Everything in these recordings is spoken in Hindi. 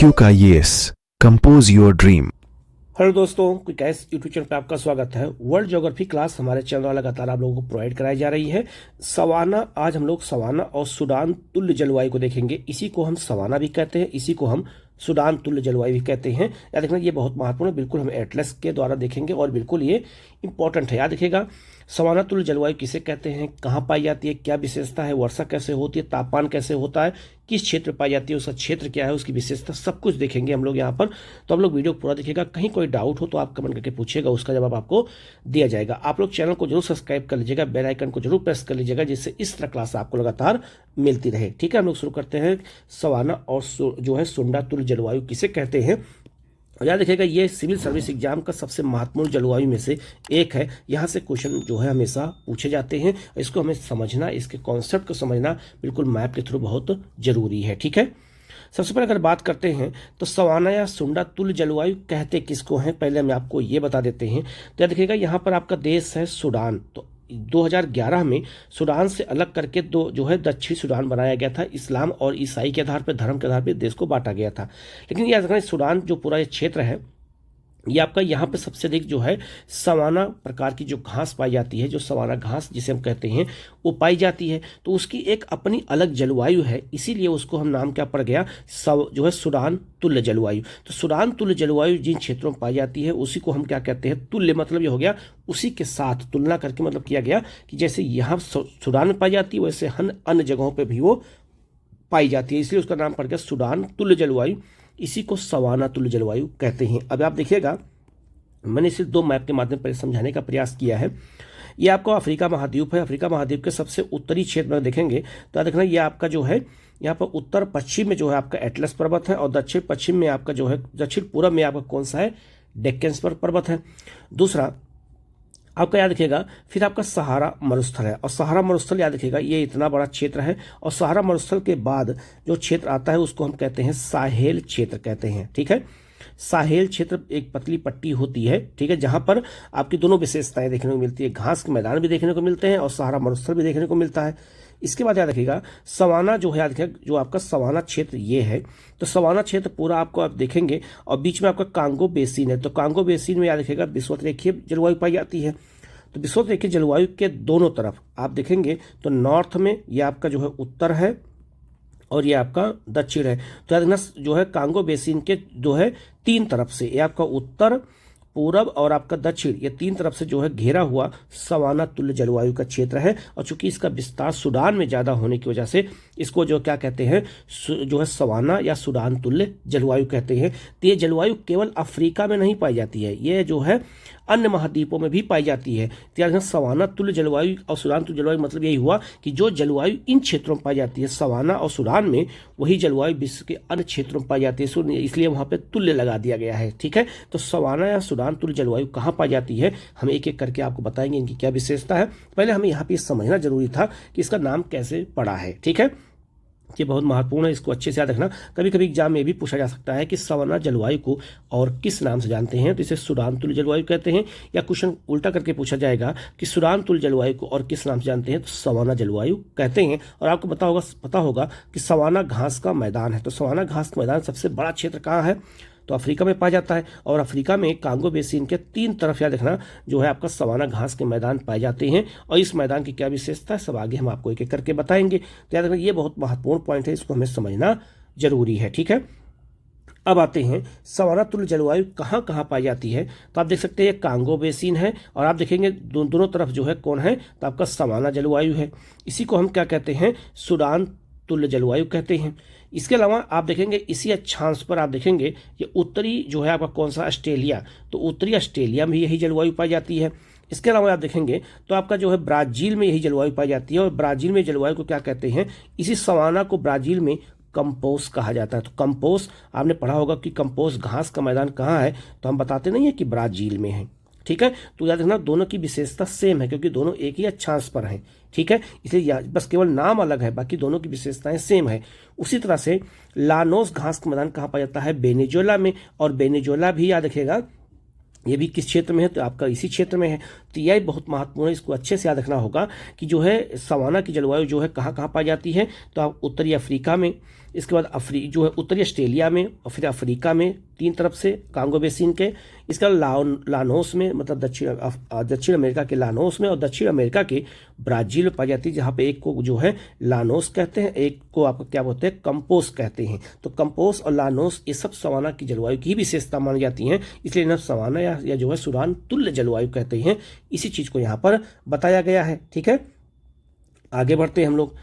IQ का yes, compose your dream. Hello दोस्तों, क्विक एस यूट्यूब चैनल पर आपका स्वागत है। वर्ल्ड ज्योग्राफी क्लास हमारे चैनल द्वारा लगातार आप लोगों को प्रोवाइड कराई जा रही है। सवाना, आज हम लोग सवाना और सूडान तुल्य जलवायु को देखेंगे। इसी को हम सवाना भी कहते हैं, इसी को हम सूडान तुल्य जलवायु भी कहते हैं। याद रखना, ये बहुत महत्वपूर्ण है। बिल्कुल हम एटलस के द्वारा देखेंगे और बिल्कुल ये इंपॉर्टेंट है। याद रखिएगा, सवाना तुल्य जलवायु किसे कहते हैं, कहाँ पाई जाती है, क्या विशेषता है, वर्षा कैसे होती है, तापमान कैसे होता है, किस क्षेत्र में पाई जाती है, उसका क्षेत्र क्या है, उसकी विशेषता, सब कुछ देखेंगे हम लोग यहाँ पर। तो आप लोग वीडियो पूरा देखिएगा। कहीं कोई डाउट हो तो आप कमेंट करके पूछिएगा, उसका जवाब आपको दिया जाएगा। आप लोग चैनल को जरूर सब्सक्राइब कर लीजिएगा, बेल आइकन को जरूर प्रेस कर लीजिएगा, जिससे इस तरह क्लास आपको लगातार मिलती रहे। ठीक है, हम लोग शुरू करते हैं। सवाना और जो है सुंडा तुल्य जलवायु किसे कहते हैं। और याद रखिएगा, ये सिविल सर्विस एग्जाम का सबसे महत्वपूर्ण जलवायु में से एक है। यहाँ से क्वेश्चन जो है हमेशा पूछे जाते हैं। इसको हमें समझना, इसके कॉन्सेप्ट को समझना बिल्कुल मैप के थ्रू बहुत जरूरी है। ठीक है, सबसे पहले अगर बात करते हैं तो सवाना या सुंडा तुल्य जलवायु कहते किसको हैं, पहले हम आपको ये बता देते हैं। तो याद रखिएगा, यहाँ पर आपका देश है सूडान। तो 2011 में सूडान से अलग करके दो जो है दक्षिण सूडान बनाया गया था। इस्लाम और ईसाई के आधार पर, धर्म के आधार पर देश को बांटा गया था। लेकिन याद रखना, सूडान जो पूरा ये क्षेत्र है, ये आपका यहाँ पे सबसे अधिक जो है सवाना प्रकार की जो घास पाई जाती है, जो सवाना घास जिसे हम कहते हैं, वो पाई जाती है। तो उसकी एक अपनी अलग जलवायु है, इसीलिए उसको हम नाम क्या पड़ गया, जो है सूडान तुल्य जलवायु। तो सूडान तुल्य जलवायु जिन क्षेत्रों में पाई जाती है उसी को हम क्या कहते हैं, तुल्य। मतलब ये हो गया उसी के साथ तुलना करके, मतलब किया गया कि जैसे यहाँ सूडान में पाई जाती है वैसे अन्य जगहों पर भी वो पाई जाती है, इसलिए उसका नाम पड़ गया सूडान तुल्य जलवायु। इसी को सवाना तुल्य जलवायु कहते हैं। अब आप देखिएगा, मैंने इसे दो मैप के माध्यम पर समझाने का प्रयास किया है। ये आपका अफ्रीका महाद्वीप है। अफ्रीका महाद्वीप के सबसे उत्तरी क्षेत्र में देखेंगे तो देखना, ये आपका जो है यहाँ पर उत्तर पश्चिम में जो है आपका एटलस पर्वत है, और दक्षिण पश्चिम में आपका जो है, दक्षिण पूर्व में आपका कौन सा है, डेक्कन पर्वत है। दूसरा आपका याद रखिएगा, फिर आपका सहारा मरुस्थल है। और सहारा मरुस्थल याद रखिएगा, ये इतना बड़ा क्षेत्र है। और सहारा मरुस्थल के बाद जो क्षेत्र आता है उसको हम कहते हैं साहेल क्षेत्र कहते हैं। ठीक है, साहेल क्षेत्र एक पतली पट्टी होती है, ठीक है, जहां पर आपकी दोनों विशेषताएं देखने को मिलती है। घास के मैदान भी देखने को मिलते हैं और सहारा मरुस्थल भी देखने को मिलता है। इसके बाद याद रखिएगा, सवाना जो है, याद रखिएगा जो आपका सवाना क्षेत्र ये है। तो सवाना क्षेत्र पूरा आपको आप देखेंगे, और बीच में आपका कांगो बेसिन है। तो कांगो बेसिन में याद रखिएगा विषुवत-रेखीय जलवायु पाई जाती है। तो विषुवत-रेखीय जलवायु के दोनों तरफ आप देखेंगे तो नॉर्थ में ये आपका जो है उत्तर है और ये आपका दक्षिण है। तो याद रखना, जो है कांगो बेसिन के जो है तीन तरफ से, ये आपका उत्तर, पूरब और आपका दक्षिण, ये तीन तरफ से जो है घेरा हुआ सवाना तुल्य जलवायु का क्षेत्र है। और चूंकि इसका विस्तार सूडान में ज्यादा होने की वजह से इसको जो क्या कहते हैं, जो है सवाना या सूडान तुल्य जलवायु कहते हैं। तो ये जलवायु केवल अफ्रीका में नहीं पाई जाती है, ये जो है अन्य महाद्वीपों में भी पाई जाती है। तो सवाना तुल्य जलवायु और सूडान तुल्य जलवायु मतलब यही हुआ कि जो जलवायु इन क्षेत्रों में पाई जाती है सवाना और सूडान में, वही जलवायु विश्व के अन्य क्षेत्रों में पाई जाती है, इसलिए वहां पे तुल्य लगा दिया गया है। ठीक है, तो सवाना या सूडान तुल्य जलवायु कहाँ पाई जाती है, हम एक एक करके आपको बताएंगे इनकी क्या विशेषता है। पहले हमें यहाँ पे समझना जरूरी था कि इसका नाम कैसे पड़ा है। ठीक है, ये बहुत महत्वपूर्ण है, इसको अच्छे से याद रखना। कभी कभी एग्जाम में भी पूछा जा सकता है कि सवाना जलवायु को और किस नाम से जानते हैं, तो इसे सूडान तुल्य जलवायु कहते हैं। या क्वेश्चन उल्टा करके पूछा जाएगा कि सूडान तुल्य जलवायु को और किस नाम से जानते हैं, तो सवाना जलवायु कहते हैं। और आपको पता होगा कि सवाना घास का मैदान है। तो सवाना घास का मैदान सबसे बड़ा क्षेत्र कहाँ है, तो अफ्रीका में पाया जाता है। और अफ्रीका में कांगो बेसिन के तीन तरफ याद रखना जो है आपका सवाना घास के मैदान पाए जाते हैं। और इस मैदान की क्या विशेषता है, सब आगे हम आपको एक एक करके बताएंगे। तो याद रखना, ये बहुत महत्वपूर्ण पॉइंट है, इसको हमें समझना जरूरी है। ठीक है, अब आते हैं सवाना तुल्य जलवायु कहाँ कहाँ पाई जाती है। तो आप देख सकते हैं कांगो बेसिन है, और आप देखेंगे दोनों तरफ जो है कौन है, तो आपका सवाना जलवायु है। इसी को हम क्या कहते हैं, सूडान तुल्य जलवायु कहते हैं। इसके अलावा आप देखेंगे इसी अक्षांश पर आप देखेंगे ये उत्तरी जो है आपका कौन सा, ऑस्ट्रेलिया। तो उत्तरी ऑस्ट्रेलिया में यही जलवायु पाई जाती है। इसके अलावा आप देखेंगे तो आपका जो है ब्राजील में यही जलवायु पाई जाती है। और ब्राजील में जलवायु को क्या कहते हैं, इसी सवाना को ब्राजील में कंपोस कहा जाता है। तो कंपोस आपने पढ़ा होगा कि कंपोस घास का मैदान कहाँ है, तो हम बताते नहीं है कि ब्राजील में है। ठीक है, तो याद रखना दोनों की विशेषता सेम है, क्योंकि दोनों एक ही अक्षांश पर हैं। ठीक है, इसलिए बस केवल नाम अलग है, बाकी दोनों की विशेषताएं सेम है। उसी तरह से लानोस घास का मैदान कहाँ पाया जाता है, वेनेजुएला में। और वेनेजुएला भी याद रखिएगा ये भी किस क्षेत्र में है, तो आपका इसी क्षेत्र में है। तो यह बहुत महत्वपूर्ण है, इसको अच्छे से याद रखना होगा कि जो है सवाना की जलवायु जो है कहाँ कहाँ पाई जाती है, तो आप उत्तरी अफ्रीका में, इसके बाद जो है उत्तरी ऑस्ट्रेलिया में और फिर अफ्रीका में 3 तरफ से कांगो बेसिन के। इसका लानोस में मतलब दक्षिण अमेरिका के लानोस में और दक्षिण अमेरिका के ब्राजील में पाई जाती है, जहाँ पे एक को जो है लानोस कहते हैं, एक को आप क्या बोलते हैं कंपोस कहते हैं। तो कंपोस और लानोस ये सब सवाना की जलवायु की विशेषता मानी जाती हैं, इसलिए इन्हें सवाना या जो है सुडान तुल्य जलवायु कहते हैं। इसी चीज को यहाँ पर बताया गया है। ठीक है, आगे बढ़ते हैं हम लोग।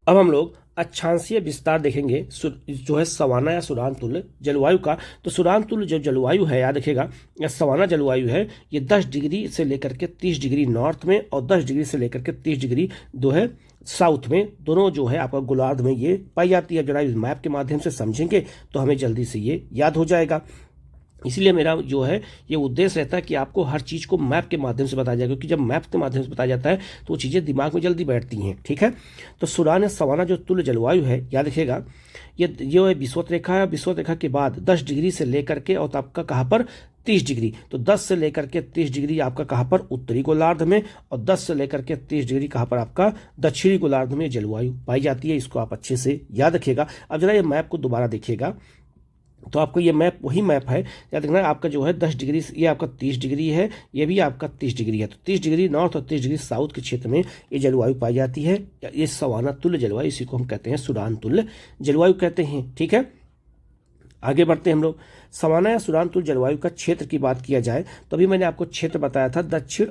अब हम लोग अक्षांशीय विस्तार देखेंगे जो है सवाना या सुडान तुल्य जलवायु का। तो सुडान तुल्य जो जलवायु है, याद रखिएगा, या सवाना जलवायु है, ये 10 डिग्री से लेकर के 30 डिग्री नॉर्थ में और 10 डिग्री से लेकर के 30 डिग्री जो है साउथ में, दोनों जो है आपका गोलार्ध में ये पाई जाती है। जरा इस मैप के माध्यम से समझेंगे तो हमें जल्दी से ये याद हो जाएगा। इसलिए मेरा जो है ये उद्देश्य रहता है कि आपको हर चीज़ को मैप के माध्यम से बताया जाए, क्योंकि जब मैप के माध्यम से बताया जाता है तो वो चीज़ें दिमाग में जल्दी बैठती हैं। ठीक है, तो सुडान या सवाना जो तुल्य जलवायु है, याद रखिएगा, ये जो है विषुवत रेखा है, विषुवत रेखा के बाद 10 डिग्री से लेकर के और आपका कहाँ पर 30 डिग्री, तो 10 से लेकर के 30 डिग्री आपका कहाँ पर उत्तरी गोलार्ध में और 10 से लेकर के 30 डिग्री कहाँ पर आपका दक्षिणी गोलार्ध में जलवायु पाई जाती है। इसको आप अच्छे से याद रखिएगा। अब जरा ये मैप को दोबारा देखिएगा तो आपको ये मैप वही मैप है, याद रखना, आपका जो है 10 डिग्री, ये आपका 30 डिग्री है, ये भी आपका 30 डिग्री है। तो 30 डिग्री नॉर्थ और 30 डिग्री साउथ के क्षेत्र में ये जलवायु पाई जाती है। ये सवाना तुल्य जलवायु, इसी को हम कहते हैं सुडान तुल्य जलवायु कहते हैं। ठीक है, आगे बढ़ते हैं हम लोग। सवाना या सुडान तुल्य जलवायु का क्षेत्र की बात किया जाए तो अभी मैंने आपको क्षेत्र बताया था दक्षिण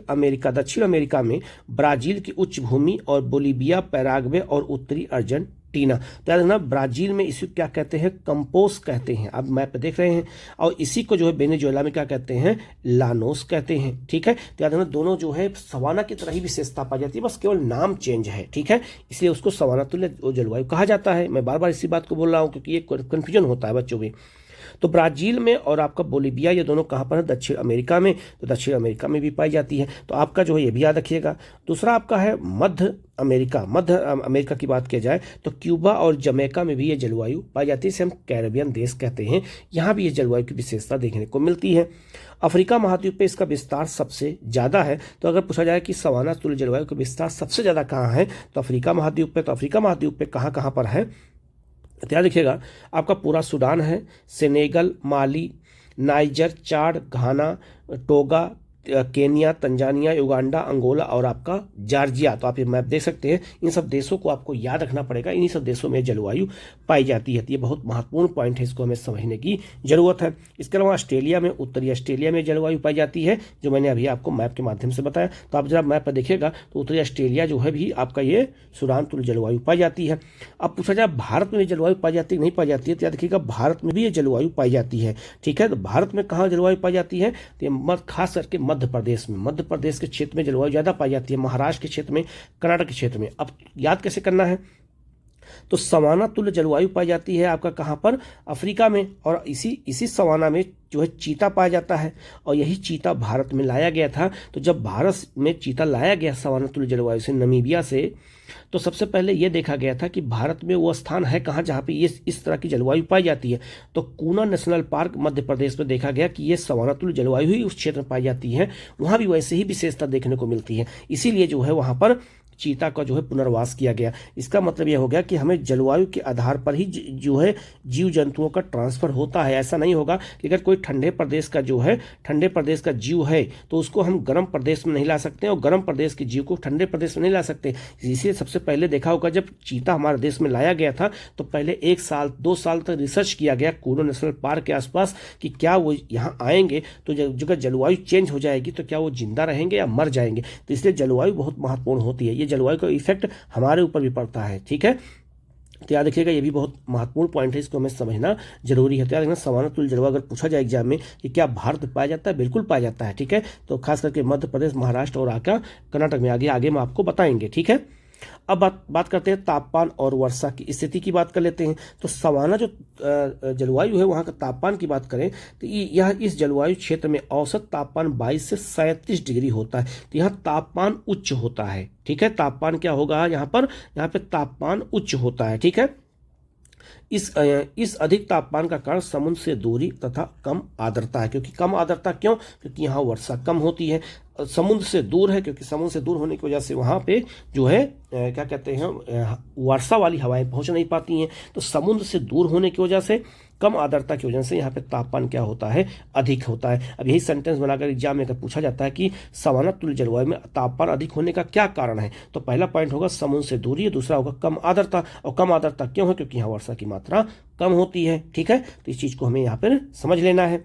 अमेरिका में ब्राजील की उच्च भूमि और बोलीविया, पैराग्वे और उत्तरी अर्जेंटीना। तो याद रखना, ब्राजील में इसी क्या कहते हैं, कंपोस कहते हैं, आप मैप पे देख रहे हैं, और इसी को जो है वेनेजुएला में क्या कहते हैं, लानोस कहते हैं। ठीक है, तो याद रखना दोनों जो है सवाना की तरह ही विशेषता पाई जाती है, बस केवल नाम चेंज है। ठीक है, इसलिए उसको सवाना तुल्य जलवायु कहा जाता है। मैं बार बार इसी बात को बोल रहा हूँ क्योंकि ये कन्फ्यूजन होता है बच्चों में। तो ब्राजील में और आपका बोलीविया, ये दोनों कहाँ पर है, दक्षिण अमेरिका में, तो दक्षिण अमेरिका में भी पाई जाती है। तो आपका जो है ये भी याद रखिएगा। दूसरा आपका है मध्य अमेरिका की बात किया जाए तो क्यूबा और जमैका में भी ये जलवायु पाई जाती है, इसे हम कैरेबियन देश कहते हैं। यहाँ भी ये जलवायु की विशेषता देखने को मिलती है। अफ्रीका महाद्वीप पे इसका विस्तार सबसे ज़्यादा है। तो अगर पूछा जाए कि सवाना तुल्य जलवायु का विस्तार सबसे ज़्यादा कहाँ है, तो अफ्रीका महाद्वीप पे। तो अफ्रीका महाद्वीप पे कहाँ पर है, ध्यान रखिएगा, आपका पूरा सूडान है, Senegal, Mali, Niger, Chad, Ghana, Togo, Kenya, Tanzania, Uganda, Angola और आपका जॉर्जिया। तो आप ये मैप देख सकते हैं। इन सब देशों को आपको याद रखना पड़ेगा, इन्हीं सब देशों में जलवायु पाई जाती है। तो ये बहुत महत्वपूर्ण पॉइंट है, इसको हमें समझने की जरूरत है। इसके अलावा ऑस्ट्रेलिया में, उत्तरी ऑस्ट्रेलिया में जलवायु पाई जाती है, जो मैंने अभी आपको मैप के माध्यम से बताया। तो आप जरा मैप पर देखिएगा तो उत्तरी ऑस्ट्रेलिया जो है भी आपका ये सुडान तुल्य जलवायु पाई जाती है। अब पूछा जाए भारत में जलवायु पाई जाती है नहीं पाई जाती है, तो याद रखिएगा भारत में भी ये जलवायु पाई जाती है। ठीक है, तो भारत में कहाँ जलवायु पाई जाती है, तो खास करके मध्य प्रदेश के क्षेत्र में जलवायु ज़्यादा पाई जाती है, महाराष्ट्र के क्षेत्र में, कर्नाटक के क्षेत्र में। अब याद कैसे करना है, तो सवाना तुल्य जलवायु पाई जाती है आपका कहाँ पर, अफ्रीका में, और इसी सवाना में जो है चीता पाया जाता है, और यही चीता भारत में लाया गया था। तो जब भारत में चीता लाया गया सवाना तुल्य जलवायु से नमीबिया से, तो सबसे पहले यह देखा गया था कि भारत में वो स्थान है कहाँ जहाँ पे ये इस तरह की जलवायु पाई जाती है। तो कूना नेशनल पार्क मध्य प्रदेश में देखा गया कि ये सवाना तुल्य जलवायु ही उस क्षेत्र में पाई जाती है, वहाँ भी वैसे ही विशेषता देखने को मिलती है। इसीलिए जो है वहाँ पर चीता का जो है पुनर्वास किया गया। इसका मतलब यह हो गया कि हमें जलवायु के आधार पर ही जो है जीव जंतुओं का ट्रांसफर होता है। ऐसा नहीं होगा कि अगर कोई ठंडे प्रदेश का जीव है तो उसको हम गर्म प्रदेश में नहीं ला सकते और गर्म प्रदेश के जीव को ठंडे प्रदेश में नहीं ला सकते। इसलिए सबसे पहले देखा होगा जब चीता हमारे देश में लाया गया था तो पहले 1 साल 2 साल तक रिसर्च किया गया कूनो नेशनल पार्क के आसपास कि क्या वो यहाँ आएंगे तो जगह जलवायु चेंज हो जाएगी तो क्या वो जिंदा रहेंगे या मर जाएंगे। तो इसलिए जलवायु बहुत महत्वपूर्ण होती है, जलवायु का इफेक्ट हमारे ऊपर भी पड़ता है। ठीक है, तो याद रखिएगा ये भी बहुत महत्वपूर्ण पॉइंट है, इसको हमें समझना जरूरी है। तो याद रखना सवाना तुल्य जलवायु अगर पूछा जाए एग्जाम में कि क्या भारत में पाया जाता है, बिल्कुल पाया जाता है। ठीक है, तो खास करके मध्य प्रदेश, महाराष्ट्र और आगे कर्नाटक में आगे हम आपको बताएंगे। ठीक है, अब बात करते हैं तापमान और वर्षा की स्थिति की बात कर लेते हैं। तो सवाना जो जलवायु है वहाँ का तापमान की बात करें तो यह इस जलवायु क्षेत्र में औसत तापमान 22 से 37 डिग्री होता है। तो यहाँ तापमान उच्च होता है। ठीक है, तापमान क्या होगा यहाँ पे तापमान उच्च होता है। ठीक है, इस अधिक तापमान का कारण समुद्र से दूरी तथा कम आर्द्रता है। क्योंकि कम आर्द्रता क्यों? क्योंकि यहाँ वर्षा कम होती है। समुद्र से दूर है, क्योंकि समुद्र से दूर होने की वजह से वहाँ पे जो है क्या कहते हैं, वर्षा वाली हवाएं पहुँच नहीं पाती हैं। तो समुद्र से दूर होने की वजह से, कम आर्द्रता की वजह से यहाँ पे तापमान क्या होता है? अधिक होता है। अब यही सेंटेंस बनाकर एग्जाम में अगर पूछा जाता है कि सवाना तुल्य जलवायु में तापमान अधिक होने का क्या कारण है, तो पहला पॉइंट होगा समुद्र से दूरी, दूसरा होगा कम आर्द्रता। और कम आर्द्रता क्यों है? क्योंकि यहाँ वर्षा की मात्रा कम होती है। ठीक है, तो इस चीज़ को हमें यहाँ पर समझ लेना है।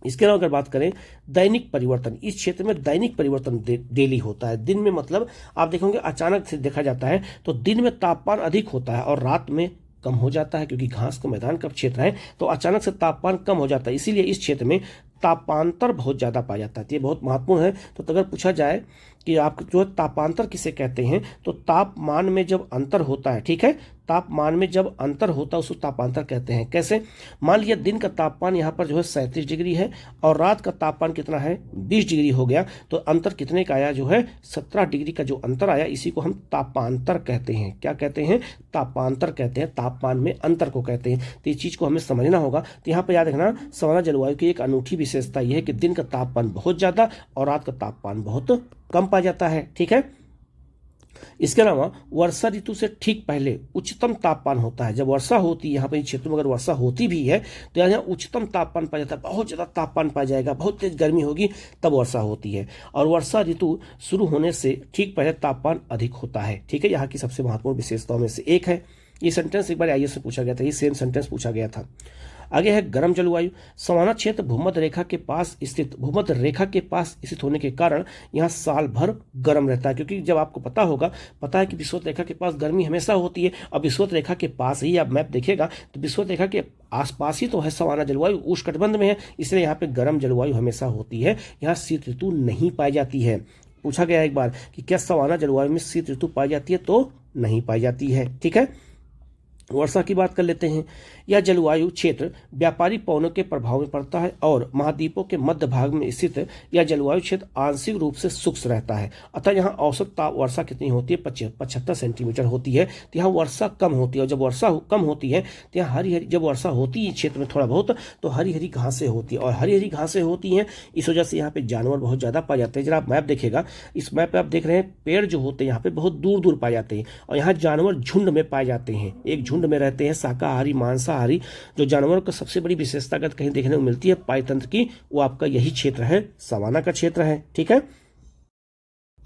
इसके अलावा अगर बात करें दैनिक परिवर्तन, इस क्षेत्र में दैनिक परिवर्तन डेली होता है। दिन में मतलब आप देखोगे अचानक से देखा जाता है तो दिन में तापमान अधिक होता है और रात में कम हो जाता है, क्योंकि घास का मैदान का क्षेत्र है तो अचानक से तापमान कम हो जाता है। इसीलिए इस क्षेत्र में तापांतर बहुत ज़्यादा पाया जाता है। ये बहुत महत्वपूर्ण है। तो अगर पूछा जाए कि आप जो तापांतर किसे कहते हैं, तो तापमान में जब अंतर होता है, ठीक है, तापमान में जब अंतर होता है उसको तापांतर कहते हैं। कैसे? मान लिया दिन का तापमान यहाँ पर जो है 37 डिग्री है और रात का तापमान कितना है? 20 डिग्री हो गया, तो अंतर कितने का आया? जो है 17 डिग्री का जो अंतर आया, इसी को हम तापांतर कहते हैं। क्या कहते हैं? तापांतर कहते हैं, तापमान में अंतर को कहते हैं। तो इस चीज़ को हमें समझना होगा। तो यहाँ पर याद रखना, सवाना जलवायु की एक अनूठी विशेषता यह है कि दिन का तापमान बहुत ज़्यादा और रात का तापमान बहुत कम पाया जाता है। ठीक है, इसके अलावा वर्षा ऋतु से ठीक पहले उच्चतम तापमान होता है। जब वर्षा होती है, यहाँ पर क्षेत्र में अगर वर्षा होती भी है तो यहाँ उच्चतम तापमान पाया जाता है, बहुत ज़्यादा तापमान पाया जाएगा, बहुत तेज गर्मी होगी, तब वर्षा होती है। और वर्षा ऋतु शुरू होने से ठीक पहले तापमान अधिक होता है। ठीक है, यहाँ की सबसे महत्वपूर्ण विशेषताओं में से एक है। ये सेंटेंस एक बार आईएएस में पूछा गया था, ये सेम सेंटेंस पूछा गया था। आगे है गर्म जलवायु। सवाना क्षेत्र भूमध्य रेखा के पास स्थित होने के कारण यहाँ साल भर गर्म रहता है। क्योंकि जब आपको पता है कि विषुवत रेखा के पास गर्मी हमेशा होती है। अब विषुवत रेखा के पास ही आप मैप देखेगा तो विषुवत रेखा के आसपास ही तो है सवाना जलवायु, उष्णकटिबंध में है, इसलिए यहाँ पे गर्म जलवायु हमेशा होती है। यहाँ शीत ऋतु नहीं पाई जाती है। पूछा गया एक बार कि क्या सवाना जलवायु में शीत ऋतु पाई जाती है, तो नहीं पाई जाती है। ठीक है, वर्षा की बात कर लेते हैं। यह जलवायु क्षेत्र व्यापारी पवनों के प्रभाव में पड़ता है और महाद्वीपों के मध्य भाग में स्थित यह जलवायु क्षेत्र आंशिक रूप से शुष्क रहता है। अतः यहाँ औसत वर्षा कितनी होती है? 75 सेंटीमीटर होती है। तो यहाँ वर्षा कम होती है, और जब वर्षा कम होती है तो यहाँ हरी हरी, जब वर्षा होती है क्षेत्र में थोड़ा बहुत, तो हरी हरी घासें होती है, और हरी हरी घासें होती हैं, इस वजह से यहाँ पे जानवर बहुत ज़्यादा पाए जाते हैं। जरा आप मैप देखिएगा, इस मैप पर आप देख रहे हैं पेड़ जो होते हैं यहाँ पे बहुत दूर दूर पाए जाते हैं, और यहाँ जानवर झुंड में पाए जाते हैं, एक झुंड में रहते हैं, शाकाहारी मांसाहारी। जो जानवरों का सबसे बड़ी विशेषता अगर कहीं देखने को मिलती है पाइतंत्र की, वो आपका यही क्षेत्र है, सवाना का क्षेत्र है। ठीक है,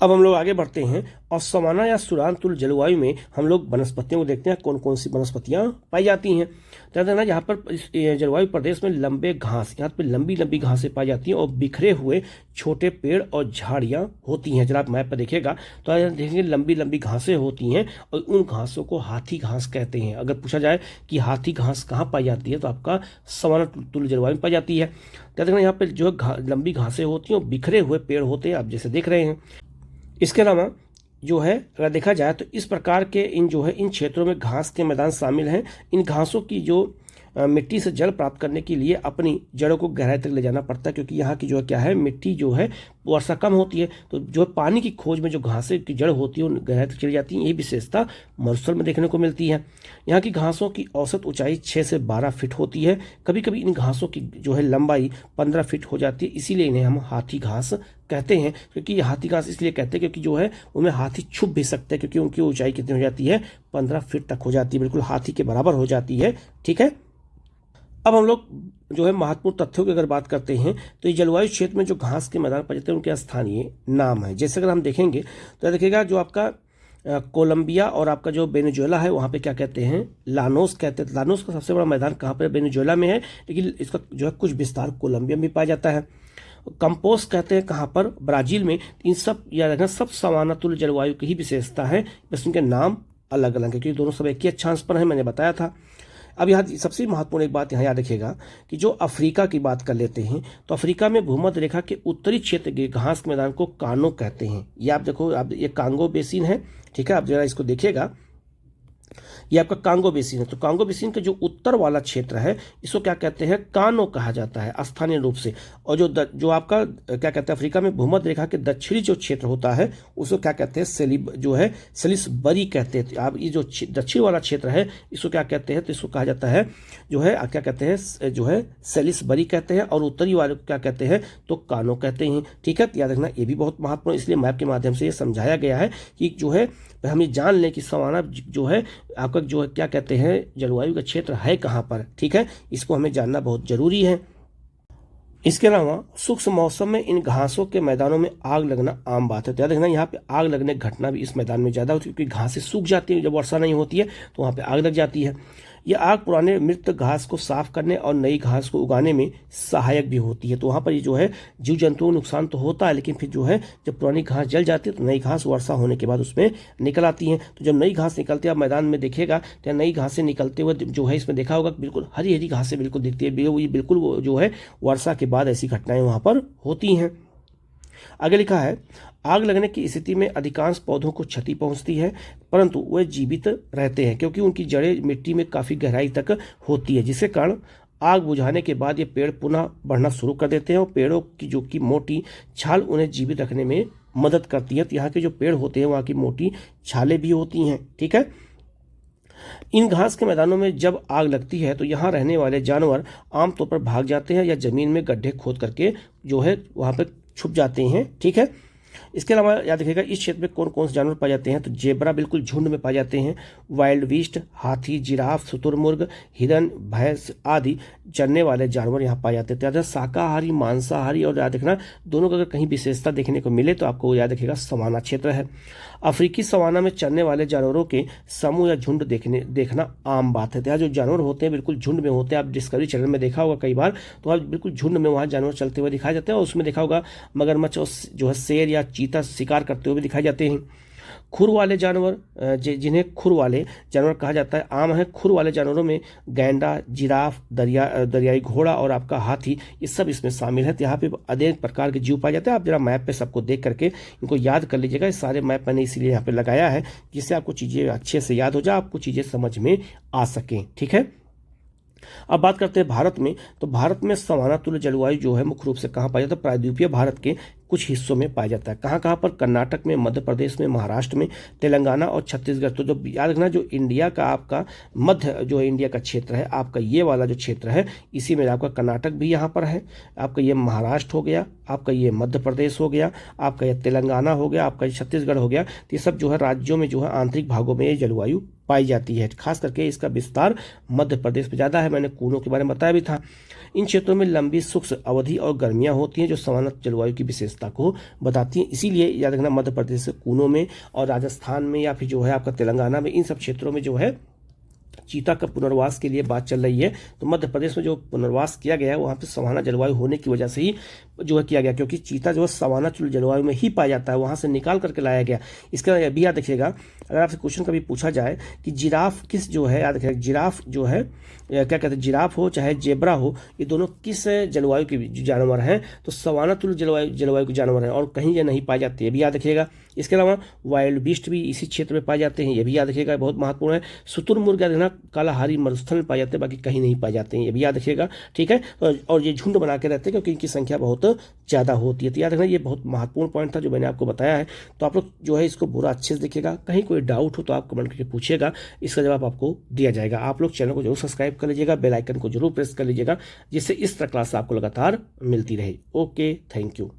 अब हम लोग आगे बढ़ते हैं और सवाना या सुडान तुल्य जलवायु में हम लोग वनस्पतियों को देखते हैं, कौन कौन सी वनस्पतियां पाई जाती हैं। तो देखना, यहाँ पर इस जलवायु प्रदेश में लंबे घास, यहाँ पर लंबी लंबी घासें पाई जाती हैं और बिखरे हुए छोटे पेड़ और झाड़ियाँ होती हैं। जरा आप मैप पर देखिएगा तो देखेंगे लंबी लंबी घासें होती हैं, और उन घासों को हाथी घास कहते हैं। अगर पूछा जाए कि हाथी घास कहाँ पाई जाती है, तो आपका सवाना तुल्य जलवायु में पाई जाती है। तो देखना, यहाँ पर जो लंबी घासें होती हैं और बिखरे हुए पेड़ होते हैं, आप जैसे देख रहे हैं। इसके अलावा जो है अगर देखा जाए तो इस प्रकार के इन क्षेत्रों में घास के मैदान शामिल हैं। इन घासों की जो मिट्टी से जल प्राप्त करने के लिए अपनी जड़ों को गहराई तक ले जाना पड़ता है, क्योंकि यहाँ की जो है क्या है, मिट्टी जो है वर्षा कम होती है, तो जो पानी की खोज में जो घासें की जड़ होती है गहराई तक चली जाती है। ये विशेषता मरुस्थल में देखने को मिलती है। यहाँ की घासों की औसत ऊंचाई 6 से 12 फीट होती है। कभी कभी इन घासों की जो है लंबाई 15 फीट हो जाती है, इसीलिए इन्हें हम हाथी घास कहते हैं। क्योंकि ये हाथी घास इसलिए कहते हैं क्योंकि जो है उनमें हाथी छुप भी सकते हैं, क्योंकि उनकी ऊंचाई कितनी हो जाती है, 15 फीट तक हो जाती है, बिल्कुल हाथी के बराबर हो जाती है। ठीक है, अब हम लोग जो है महत्वपूर्ण तथ्यों की अगर बात करते हैं तो ये जलवायु क्षेत्र में जो घास के मैदान पाए जाते हैं उनके स्थानीय नाम है। जैसे अगर हम देखेंगे तो देखिएगा, जो आपका कोलंबिया और आपका जो वेनेजुएला है, वहाँ पे क्या कहते हैं, लानोस कहते हैं। लानोस का सबसे बड़ा मैदान कहाँ पर? वेनेजुएला में है, लेकिन इसका जो है कुछ विस्तार कोलंबिया में पाया जाता है। कंपोस कहते हैं कहाँ पर? ब्राजील में। इन सब याद रखना, सब सवाना तुल्य जलवायु की ही विशेषता है, बस उनके नाम अलग अलग है, क्योंकि दोनों सब एक ही अक्षांश पर है, मैंने बताया था। अब यहाँ सबसे महत्वपूर्ण एक बात यहाँ याद रखिएगा कि जो अफ्रीका की बात कर लेते हैं, तो अफ्रीका में भूमध्य रेखा के उत्तरी क्षेत्र के घास के मैदान को कानो कहते हैं। ये आप देखो, आप ये कांगो बेसिन है, ठीक है, आप जरा इसको देखिएगा। ये आपका कांगो बेसिन है। तो कांगो बेसिन का जो उत्तर वाला क्षेत्र है इसको क्या कहते हैं, कानो कहा जाता है स्थानीय रूप से। और जो आपका क्या कहते हैं अफ्रीका में भूमध्य रेखा के दक्षिणी जो क्षेत्र होता है उसको क्या कहते हैं, सेलिसबरी कहते हैं। आप ये जो दक्षिण वाला क्षेत्र है इसको क्या कहते हैं, तो इसको कहा जाता है जो है क्या कहते हैं, जो है सेलिसबरी कहते हैं। और उत्तरी वाले को क्या कहते हैं, तो कानो कहते हैं। ठीक है, याद रखना ये भी बहुत महत्वपूर्ण, इसलिए मैप के माध्यम से ये समझाया गया है कि जो है हम ये जान लें कि सवाना जो है आपका जो है क्या कहते हैं जलवायु का क्षेत्र है कहाँ पर। ठीक है, इसको हमें जानना बहुत जरूरी है। इसके अलावा शुष्क मौसम में इन घासों के मैदानों में आग लगना आम बात है। तो याद रखना यहाँ पे आग लगने की घटना भी इस मैदान में ज़्यादा होती है, क्योंकि घासें सूख जाती हैं, जब वर्षा नहीं होती है तो वहाँ पे आग लग जाती है। यह आग पुराने मृत घास को साफ करने और नई घास को उगाने में सहायक भी होती है। तो वहाँ पर ये जो है जीव जंतुओं को नुकसान तो होता है, लेकिन फिर जो है जब पुरानी घास जल जाती है तो नई घास वर्षा होने के बाद उसमें निकल आती हैं। तो जब नई घास निकलती है, आप मैदान में देखिएगा तो नई घासें निकलते हुए जो है इसमें देखा होगा बिल्कुल हरी हरी घासें बिल्कुल दिखती है। ये बिल्कुल जो है वर्षा के बाद ऐसी घटनाएं वहाँ पर होती हैं। आगे लिखा है, आग लगने की स्थिति में अधिकांश पौधों को क्षति पहुंचती है, परंतु वे जीवित रहते हैं क्योंकि उनकी जड़ें मिट्टी में काफ़ी गहराई तक होती है, जिसके कारण आग बुझाने के बाद ये पेड़ पुनः बढ़ना शुरू कर देते हैं और पेड़ों की जो कि मोटी छाल उन्हें जीवित रखने में मदद करती है। तो यहाँ के जो पेड़ होते हैं वहाँ की मोटी छालें भी होती हैं। ठीक है, इन घास के मैदानों में जब आग लगती है तो यहाँ रहने वाले जानवर आमतौर पर भाग जाते हैं या जमीन में गड्ढे खोद करके जो है वहाँ पर छुप जाते हैं। ठीक है, इसके अलावा याद रखिएगा इस क्षेत्र में कौन कौन से जानवर पाए जाते हैं, तो जेब्रा बिल्कुल झुंड में पाए जाते हैं, वाइल्ड बीस्ट, हाथी, जिराफ, शुतुरमुर्ग, हिरन, भैंस आदि चरने वाले जानवर यहाँ पाए जाते हैं। तो याद रखना शाकाहारी, मांसाहारी और याद रखना दोनों का अगर कहीं विशेषता देखने को मिले तो आपको याद रखिएगा सवाना क्षेत्र है। अफ्रीकी सवाना में चरने वाले जानवरों के समूह या झुंड देखना आम बात है। तो यहाँ जो जानवर होते हैं बिल्कुल झुंड में होते हैं। आप डिस्कवरी चैनल में देखा होगा कई बार, तो आप बिल्कुल झुंड में वहाँ जानवर चलते हुए दिखाए जाते हैं और उसमें देखा होगा मगरमच्छ और जो है शेर या चीता शिकार करते हुए भी दिखाई जाते हैं। खुर वाले जानवर जिन्हें खुर वाले जानवर कहा जाता है आम है। खुर वाले जानवरों में गैंडा, जिराफ, दरियाई घोड़ा और आपका हाथी ये सब इसमें शामिल है। तो यहाँ पे अनेक प्रकार के जीव पाए जाते हैं। आप जरा मैप पे सबको देख करके इनको याद कर लीजिएगा। इस सारे मैप मैंने इसीलिए यहाँ पे लगाया है जिससे आपको चीज़ें अच्छे से याद हो जाए, आपको चीज़ें समझ में आ सकें। ठीक है, अब बात करते हैं भारत में। तो भारत में सवाना तुल्य जलवायु जो है मुख्य रूप से कहाँ पाया जाता है, प्रायद्वीपीय भारत के कुछ हिस्सों में पाया जाता है। कहाँ कहाँ पर, कर्नाटक में, मध्य प्रदेश में, महाराष्ट्र में, तेलंगाना और छत्तीसगढ़। तो जो याद रखना जो इंडिया का आपका मध्य जो इंडिया का क्षेत्र है आपका ये वाला जो क्षेत्र है इसी में आपका कर्नाटक भी यहाँ पर है, आपका ये महाराष्ट्र हो गया, आपका ये मध्य प्रदेश हो गया, आपका ये तेलंगाना हो गया, आपका ये छत्तीसगढ़ हो गया। तो ये सब जो है राज्यों में जो है आंतरिक भागों में ये जलवायु पाई जाती है। खास करके इसका विस्तार मध्य प्रदेश में ज़्यादा है, मैंने कूनों के बारे में बताया भी था। इन क्षेत्रों में लंबी शुष्क अवधि और गर्मियां होती हैं जो सवाना जलवायु की विशेषता को बताती हैं। इसीलिए याद रखना मध्य प्रदेश के कूनों में और राजस्थान में या फिर जो है आपका तेलंगाना में इन सब क्षेत्रों में जो है चीता का पुनर्वास के लिए बात चल रही है। तो मध्य प्रदेश में जो पुनर्वास किया गया है वहाँ पे सवाना जलवायु होने की वजह से ही जो है किया गया, क्योंकि चीता जो है सवाना जलवायु में ही पाया जाता है, वहाँ से निकाल करके लाया गया। इसका यह भी याद रखिएगा, अगर आपसे क्वेश्चन कभी पूछा जाए कि जिराफ किस जो है, याद रखिएगा जिराफ जो है क्या कहते हैं, जिराफ हो चाहे जेब्रा हो, ये दोनों किस जलवायु के जानवर हैं, तो सवाना तुल्य जलवायु के जानवर हैं और कहीं ये नहीं पाए जाते, ये भी याद रखिएगा। इसके अलावा वाइल्ड बीस्ट भी इसी क्षेत्र में पाए जाते हैं, ये भी याद रखिएगा, बहुत महत्वपूर्ण है। शुतुरमुर्ग याद रखना कालाहारी मरुस्थल में पाए जाते हैं, बाकी कहीं नहीं पाए जाते हैं, ये भी याद रखिएगा। ठीक है, और ये झुंड बना के रहते हैं क्योंकि इनकी संख्या बहुत ज़्यादा होती है। तो याद रखना ये बहुत महत्वपूर्ण पॉइंट था जो मैंने आपको बताया है। तो आप लोग जो है इसको पूरा अच्छे से देखिएगा, कहीं कोई डाउट हो तो आप कमेंट करके पूछिएगा, इसका जवाब आपको दिया जाएगा। आप लोग चैनल को जरूर सब्सक्राइब कर लीजिएगा, बेल आइकन को जरूर प्रेस कर लीजिएगा, जिससे इस तरह क्लास आपको लगातार मिलती रहे। Okay, thank you.